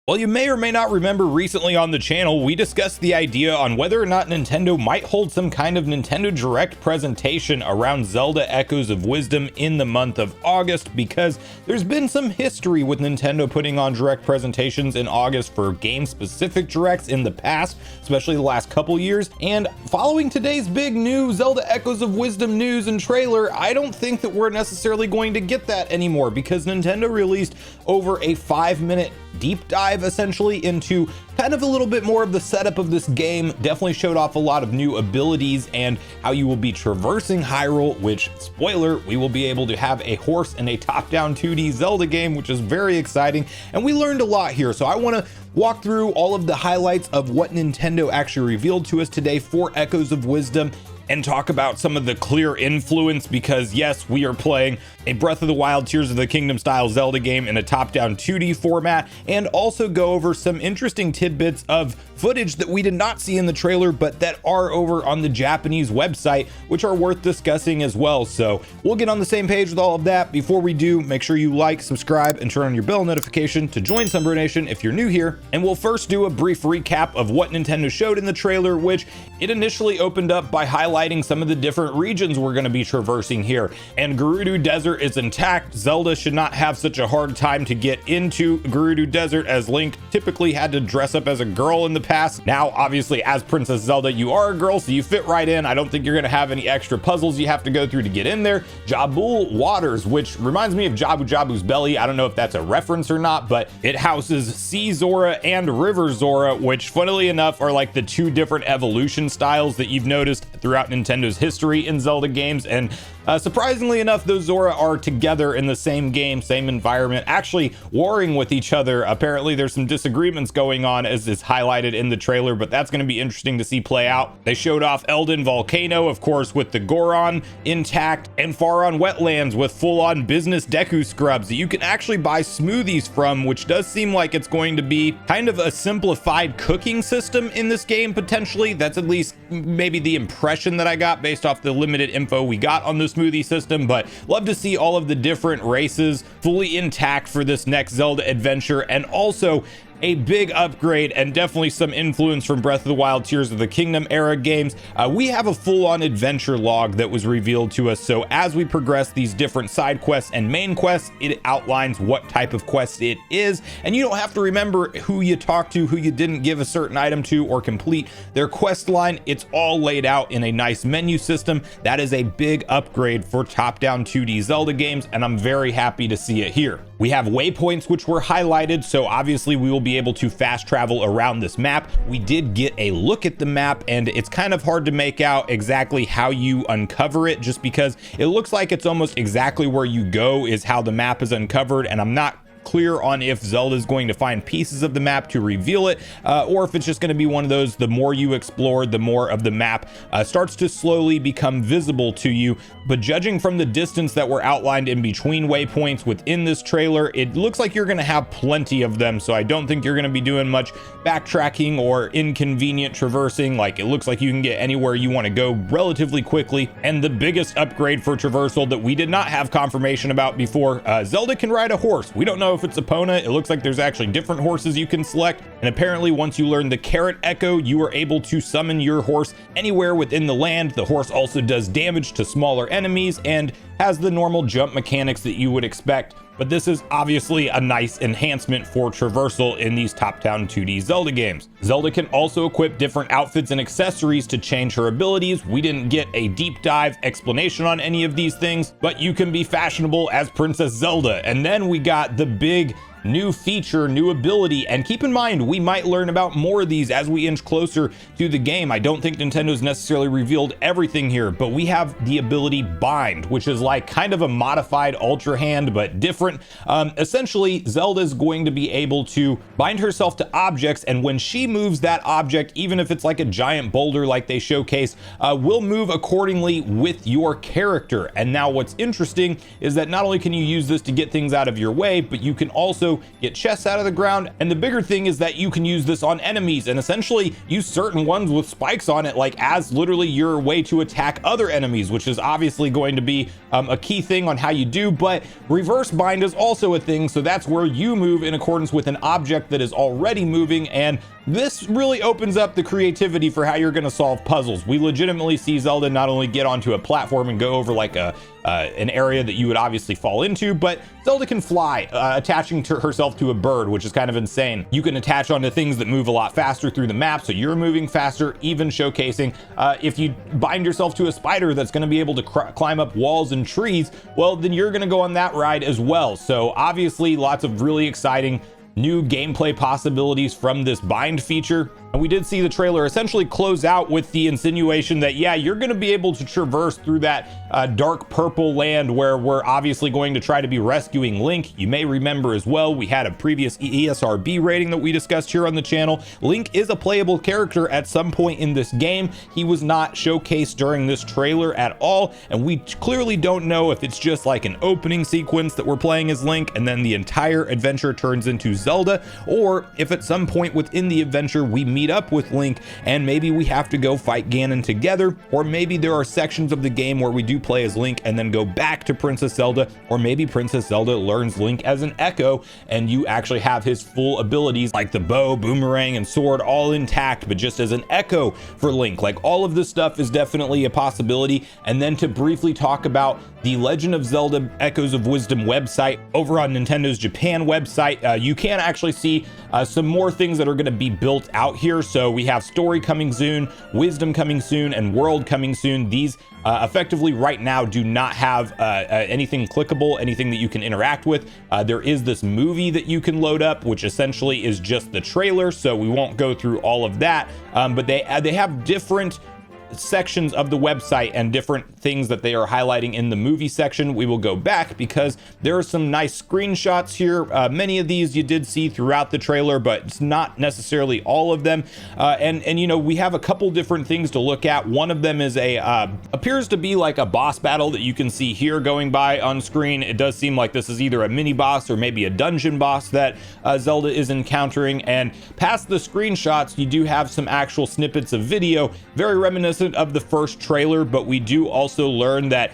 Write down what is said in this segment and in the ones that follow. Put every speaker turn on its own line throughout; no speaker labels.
Well, you may or may not remember recently on the channel, we discussed the idea on whether or not Nintendo might hold some kind of Nintendo Direct presentation around Zelda Echoes of Wisdom in the month of August, because there's been some history with Nintendo putting on Direct presentations in August for game-specific Directs in the past, especially the last couple years. And following today's big new Zelda Echoes of Wisdom news and trailer, I don't think that we're necessarily going to get that anymore, because Nintendo released over a 5-minute deep dive essentially into kind of a little bit more of the setup of this game. Definitely showed off a lot of new abilities and how you will be traversing Hyrule, which, spoiler, we will be able to have a horse in a top-down 2D Zelda game, which is very exciting. And we learned a lot here, so I want to walk through all of the highlights of what Nintendo actually revealed to us today for Echoes of Wisdom, and talk about some of the clear influence, because yes, we are playing a Breath of the Wild Tears of the Kingdom style Zelda game in a top-down 2D format, and also go over some interesting tidbits of footage that we did not see in the trailer but that are over on the Japanese website, which are worth discussing as well. So we'll get on the same page with all of that. Before we do, make sure you like, subscribe, and turn on your bell notification to join Sunbro Nation if you're new here. And we'll first do a brief recap of what Nintendo showed in the trailer, which it initially opened up by highlighting some of the different regions we're going to be traversing here. And Gerudo Desert is intact. Zelda should not have such a hard time to get into Gerudo Desert, as Link typically had to dress up as a girl in the past. Now, obviously, as Princess Zelda, you are a girl, so you fit right in. I don't think you're going to have any extra puzzles you have to go through to get in there. Jabul Waters, which reminds me of Jabu Jabu's belly. I don't know if that's a reference or not, but it houses Sea Zora and River Zora, which, funnily enough, are like the two different evolution styles that you've noticed throughout Nintendo's history in Zelda games. And surprisingly enough, those Zora are together in the same game, same environment, actually warring with each other. Apparently there's some disagreements going on, as is highlighted in the trailer, but that's going to be interesting to see play out. They showed off Eldin Volcano, of course, with the Goron intact, and Faron Wetlands with full-on business Deku scrubs that you can actually buy smoothies from, which does seem like it's going to be kind of a simplified cooking system in this game, potentially. That's at least maybe the impression that I got based off the limited info we got on the smoothie system. But love to see all of the different races fully intact for this next Zelda adventure, and also a big upgrade and definitely some influence from Breath of the Wild Tears of the Kingdom era games. We have a full-on adventure log that was revealed to us, so as we progress these different side quests and main quests, it outlines what type of quest it is, and you don't have to remember who you talked to, who you didn't give a certain item to, or complete their quest line. It's all laid out in a nice menu system. That is a big upgrade for top-down 2D Zelda games, and I'm very happy to see it here. We have waypoints which were highlighted, so obviously we will be able to fast travel around this map. We did get a look at the map, and it's kind of hard to make out exactly how you uncover it, just because it looks like it's almost exactly where you go is how the map is uncovered, and I'm not clear on if Zelda is going to find pieces of the map to reveal it, or if it's just going to be one of those, the more you explore, the more of the map starts to slowly become visible to you. But judging from the distance that were outlined in between waypoints within this trailer, it looks like you're going to have plenty of them, so I don't think you're going to be doing much backtracking or inconvenient traversing. Like, it looks like you can get anywhere you want to go relatively quickly. And the biggest upgrade for traversal that we did not have confirmation about before, Zelda can ride a horse. We don't know if it's Epona. It looks like there's actually different horses you can select, and apparently once you learn the Carrot Echo, you are able to summon your horse anywhere within the land. The horse also does damage to smaller enemies and has the normal jump mechanics that you would expect, but this is obviously a nice enhancement for traversal in these top-down 2D Zelda games. Zelda can also equip different outfits and accessories to change her abilities. We didn't get a deep dive explanation on any of these things, but you can be fashionable as Princess Zelda. And then we got the big new feature, new ability, and keep in mind, we might learn about more of these as we inch closer to the game. I don't think Nintendo's necessarily revealed everything here, but we have the ability Bind, which is like kind of a modified Ultra Hand, but different. Essentially, Zelda's going to be able to bind herself to objects, and when she moves that object, even if it's like a giant boulder like they showcase, will move accordingly with your character. And now what's interesting is that not only can you use this to get things out of your way, but you can also also get chests out of the ground. And the bigger thing is that you can use this on enemies and essentially use certain ones with spikes on it, like as literally your way to attack other enemies, which is obviously going to be a key thing on how you do. But reverse bind is also a thing, so that's where you move in accordance with an object that is already moving, and this really opens up the creativity for how you're going to solve puzzles. We legitimately see Zelda not only get onto a platform and go over like an area that you would obviously fall into, but Zelda can fly, attaching to herself to a bird, which is kind of insane. You can attach onto things that move a lot faster through the map, so you're moving faster, even showcasing if you bind yourself to a spider that's going to be able to climb up walls and trees, well, then you're going to go on that ride as well. So obviously lots of really exciting new gameplay possibilities from this bind feature. And we did see the trailer essentially close out with the insinuation that, yeah, you're going to be able to traverse through that dark purple land where we're obviously going to try to be rescuing Link. You may remember as well, we had a previous ESRB rating that we discussed here on the channel. Link is a playable character at some point in this game. He was not showcased during this trailer at all, and we clearly don't know if it's just like an opening sequence that we're playing as Link and then the entire adventure turns into Zelda, or if at some point within the adventure we meet up with Link and maybe we have to go fight Ganon together, or maybe there are sections of the game where we do play as Link and then go back to Princess Zelda, or maybe Princess Zelda learns Link as an Echo and you actually have his full abilities like the bow, boomerang, and sword all intact, but just as an Echo for Link. Like, all of this stuff is definitely a possibility. And then to briefly talk about the Legend of Zelda Echoes of Wisdom website over on Nintendo's Japan website, you can actually see some more things that are going to be built out here. So we have story coming soon, wisdom coming soon, and world coming soon. These effectively right now do not have anything clickable, anything that you can interact with. There is this movie that you can load up, which essentially is just the trailer, so we won't go through all of that, but they have different sections of the website and different things that they are highlighting in the movie section. We will go back because there are some nice screenshots here. Many of these you did see throughout the trailer, but it's not necessarily all of them. And you know, we have a couple different things to look at. One of them is appears to be like a boss battle that you can see here going by on screen. It does seem like this is either a mini boss or maybe a dungeon boss that Zelda is encountering. And past the screenshots, you do have some actual snippets of video, very reminiscent of the first trailer, but we do also learn that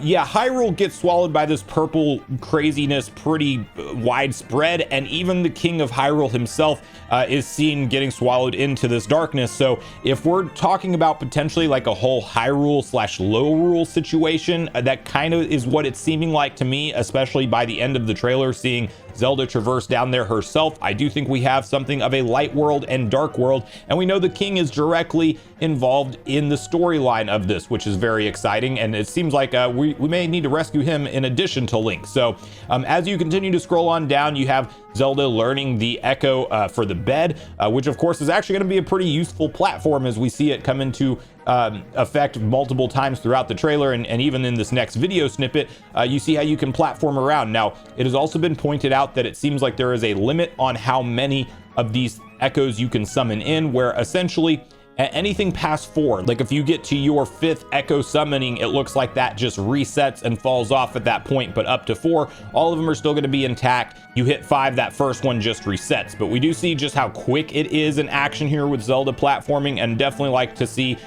yeah, Hyrule gets swallowed by this purple craziness pretty widespread, and even the King of Hyrule himself is seen getting swallowed into this darkness. So if we're talking about potentially like a whole Hyrule / Lorule situation, that kind of is what it's seeming like to me, especially by the end of the trailer, seeing Zelda traverse down there herself. I do think we have something of a light world and dark world, and we know the king is directly involved in the storyline of this, which is very exciting, and it seems like we may need to rescue him in addition to Link. So as you continue to scroll on down, you have Zelda learning the Echo for the bed, which of course is actually going to be a pretty useful platform as we see it come into effect multiple times throughout the trailer, and even in this next video snippet, you see how you can platform around. Now, it has also been pointed out that it seems like there is a limit on how many of these echoes you can summon in, where essentially anything past 4, like if you get to your 5th echo summoning, it looks like that just resets and falls off at that point, but up to 4, all of them are still going to be intact. You hit 5, that first one just resets. But we do see just how quick it is in action here with Zelda platforming, and definitely like to see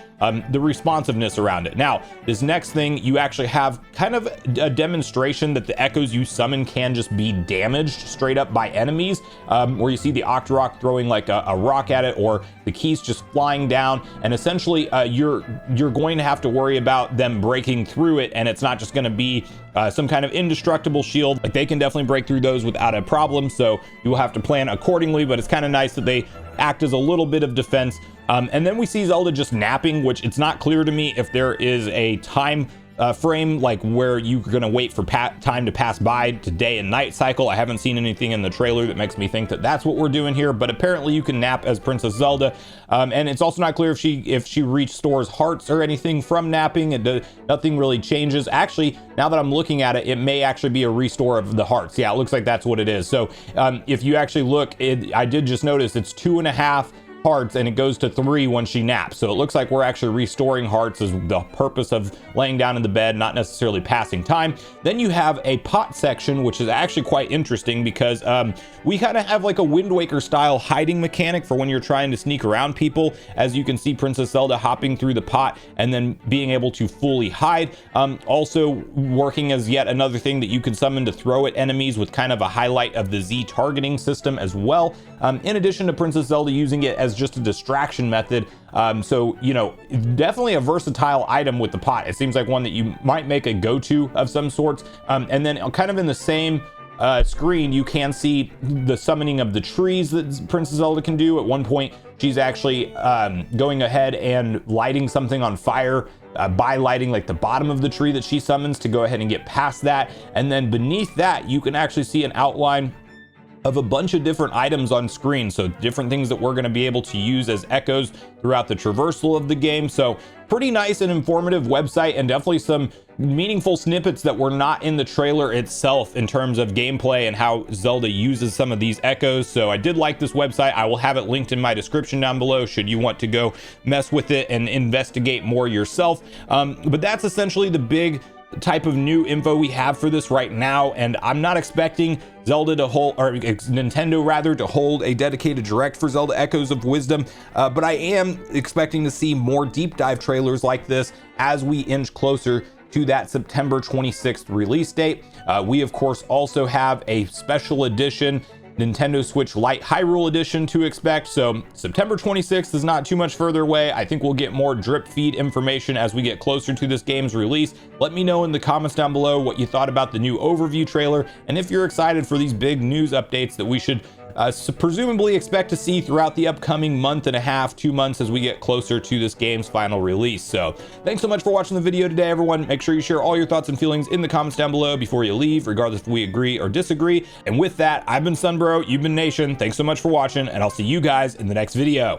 the responsiveness around it. Now, this next thing, you actually have kind of a demonstration that the echoes you summon can just be damaged straight up by enemies, where you see the Octorok throwing like a rock at it, or the keys just flying down, and essentially you're going to have to worry about them breaking through it, and it's not just going to be some kind of indestructible shield. Like, they can definitely break through those without a problem, so you will have to plan accordingly, but it's kind of nice that they act as a little bit of defense. And then we see Zelda just napping, which it's not clear to me if there is a time frame, like where you're going to wait for time to pass by to day and night cycle. I haven't seen anything in the trailer that makes me think that that's what we're doing here, but apparently you can nap as Princess Zelda. And it's also not clear if she restores hearts or anything from napping. Nothing really changes. Actually, now that I'm looking at it, it may actually be a restore of the hearts. Yeah, it looks like that's what it is. So if you actually look, I did just notice it's 2.5 hearts, and it goes to 3 when she naps. So it looks like we're actually restoring hearts as the purpose of laying down in the bed, not necessarily passing time. Then you have a pot section, which is actually quite interesting because we kind of have like a Wind Waker style hiding mechanic for when you're trying to sneak around people. As you can see, Princess Zelda hopping through the pot and then being able to fully hide. Also working as yet another thing that you can summon to throw at enemies with kind of a highlight of the Z targeting system as well. In addition to Princess Zelda using it as just a distraction method. So, you know, definitely a versatile item with the pot. It seems like one that you might make a go-to of some sorts. And then kind of in the same screen, you can see the summoning of the trees that Princess Zelda can do. At one point, she's actually going ahead and lighting something on fire by lighting like the bottom of the tree that she summons to go ahead and get past that. And then beneath that, you can actually see an outline of a bunch of different items on screen. So different things that we're going to be able to use as echoes throughout the traversal of the game. So pretty nice and informative website, and definitely some meaningful snippets that were not in the trailer itself in terms of gameplay and how Zelda uses some of these echoes. So I did like this website. I will have it linked in my description down below should you want to go mess with it and investigate more yourself. But that's essentially the big type of new info we have for this right now, and I'm not expecting Zelda to hold, or Nintendo rather, to hold a dedicated direct for Zelda Echoes of Wisdom, but I am expecting to see more deep dive trailers like this as we inch closer to that September 26th release date. We of course also have a special edition Nintendo Switch Lite Hyrule Edition to expect, so September 26th is not too much further away. I think we'll get more drip feed information as we get closer to this game's release. Let me know in the comments down below what you thought about the new overview trailer, and if you're excited for these big news updates that we should presumably expect to see throughout the upcoming month and a half, 2 months, as we get closer to this game's final release. So thanks so much for watching the video today, everyone. Make sure you share all your thoughts and feelings in the comments down below before you leave, regardless if we agree or disagree. And with that, I've been Sunbro, you've been Nation. Thanks so much for watching, and I'll see you guys in the next video.